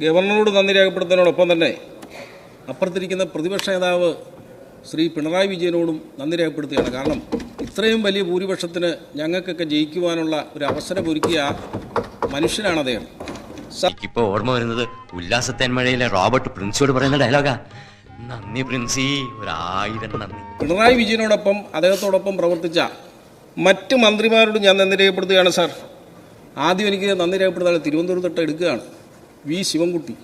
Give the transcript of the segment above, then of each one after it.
ഗവർണറോട് നന്ദി രേഖപ്പെടുത്തുന്നതിനോടൊപ്പം തന്നെ അപ്പുറത്തിരിക്കുന്ന പ്രതിപക്ഷ നേതാവ് ശ്രീ പിണറായി വിജയനോടും നന്ദി രേഖപ്പെടുത്തുകയാണ്. കാരണം ഇത്രയും വലിയ ഭൂരിപക്ഷത്തിന് ഞങ്ങൾക്കൊക്കെ ജയിക്കുവാനുള്ള ഒരു അവസരമൊരുക്കിയ മനുഷ്യനാണ് അദ്ദേഹം. ഇപ്പോൾ ഓർമ്മ വരുന്നത് ഉല്ലാസത്തേന്മഴയിലെ റോബർട്ട് പ്രിൻസിയോട് പറയുന്ന ഡയലോഗാ, നന്ദി പ്രിൻസി, 1000 നന്ദി. പിണറായി വിജയനോടൊപ്പം അദ്ദേഹത്തോടൊപ്പം പ്രവർത്തിച്ച മറ്റ് മന്ത്രിമാരോട് ഞാൻ നന്ദി രേഖപ്പെടുത്തുകയാണ് സാർ. ആദ്യം എനിക്ക് നന്ദി രേഖപ്പെടുത്താൻ തിരുവനന്തപുരത്ത് എടുക്കുകയാണ് വി ശിവൻകുട്ടി.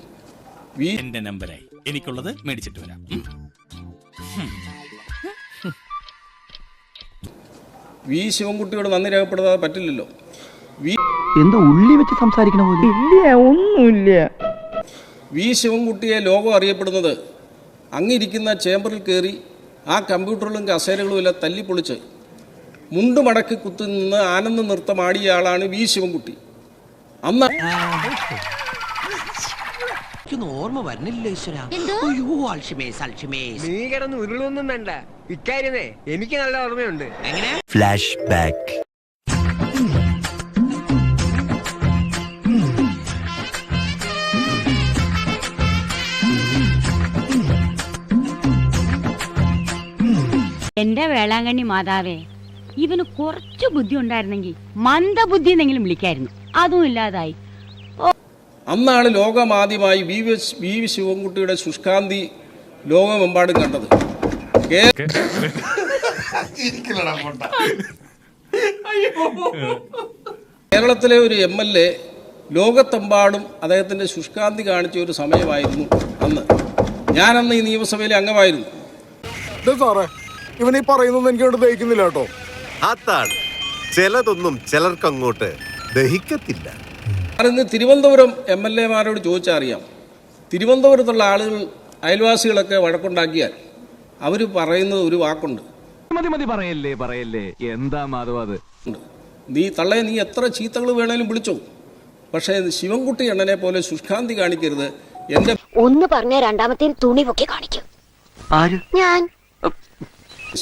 എന്റെ നമ്പറായി എനിക്കുള്ളത് മേടിച്ചിട്ട് വരാം. വി ശിവൻകുട്ടിയോട് നന്ദി രേഖപ്പെടുത്താതെ പറ്റില്ലല്ലോ. എന്താ ഉള്ളി വെച്ച് സംസാരിക്കണ പോലെ? ഇല്ല, ഒന്നുമില്ല. വി ശിവൻകുട്ടിയെ ലോകം അറിയപ്പെടുന്നത് അങ്ങിരിക്കുന്ന ചേംബറിൽ കയറി ആ കമ്പ്യൂട്ടറുകളും കസേരകളും എല്ലാം തല്ലിപ്പൊളിച്ച് മുണ്ട് മടക്കി കുത്തുനിന്ന് ആനന്ദ നൃത്തം ആടിയ ആളാണ് വി ശിവൻകുട്ടി. അന്ന് ഓർമ്മ വരുന്നില്ല. നീ കിടന്ന് ഉരുളൊന്നും വേണ്ട, ഇക്കാര്യമേ എനിക്ക് നല്ല ഓർമ്മയുണ്ട്. എങ്ങനെ? Flash back. എന്റെ വേളാങ്കണ്ണി മാതാവേ, ഇവന് കുറച്ചു ബുദ്ധി ഉണ്ടായിരുന്നെങ്കിൽ മന്ദബുദ്ധി എന്നെങ്കിലും വിളിക്കായിരുന്നു. അതും ഇല്ലാതായി. അന്നാണ് ലോകമാദ്യമായി വി ശിവൻകുട്ടിയുടെ ശുഷ്കാന്തി ലോകമെമ്പാടും കണ്ടത്. കേരളത്തിലെ ഒരു MLA ലോകത്തെമ്പാടും അദ്ദേഹത്തിന്റെ ശുഷ്കാന്തി കാണിച്ച ഒരു സമയമായിരുന്നു അന്ന്. ഞാനന്ന് ഈ നിയമസഭയിലെ അംഗമായിരുന്നു. സാറേ, ഇവനീ പറയുന്നത് എനിക്ക് ദഹിക്കുന്നില്ല കേട്ടോ. അതാണ് ചിലതൊന്നും ചിലർക്കങ്ങോട്ട് ദഹിക്കത്തില്ല. ഇന്ന് തിരുവനന്തപുരം MLA-മാരോട് ചോദിച്ചാൽ അറിയാം. തിരുവനന്തപുരത്തുള്ള ആളുകൾ, അയൽവാസികളൊക്കെ വഴക്കുണ്ടാക്കിയാൽ അവർ പറയുന്നത് ഒരു വാക്കുണ്ട്, പറയല്ലേ. എന്താ മാധവ അത്? നീ എത്ര ചീത്തകൾ വേണേലും വിളിച്ചോ, പക്ഷേ ശിവൻകുട്ടി അണ്ണനെ പോലെ ശുഷ്കാന്തി കാണിക്കരുത്. എന്റെ ഒന്ന് പറഞ്ഞ രണ്ടാമത്തെ തുണി പൊക്കി കാണിക്കും. ഞാൻ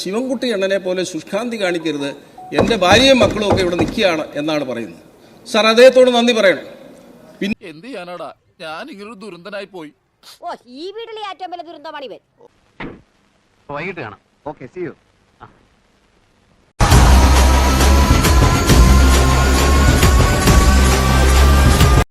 ശിവൻകുട്ടി അണ്ണനെ പോലെ ശുഷ്കാന്തി കാണിക്കരുത്, എൻ്റെ ഭാര്യയും മക്കളും ഒക്കെ ഇവിടെ നിൽക്കുകയാണ് എന്നാണ് പറയുന്നത്. സാർ, അദ്ദേഹത്തോട് നന്ദി പറയണം. പിന്നെ എന്ത് ചെയ്യാനാടാ, ഞാൻ ഇങ്ങനൊരു ദുരന്തനായി പോയി. ഈ വീട്ടിലെ ഏറ്റവും വലിയ ദുരന്തമാണ് ഇവൻ. വൈകിട്ട് കാണാം. Okay, see U.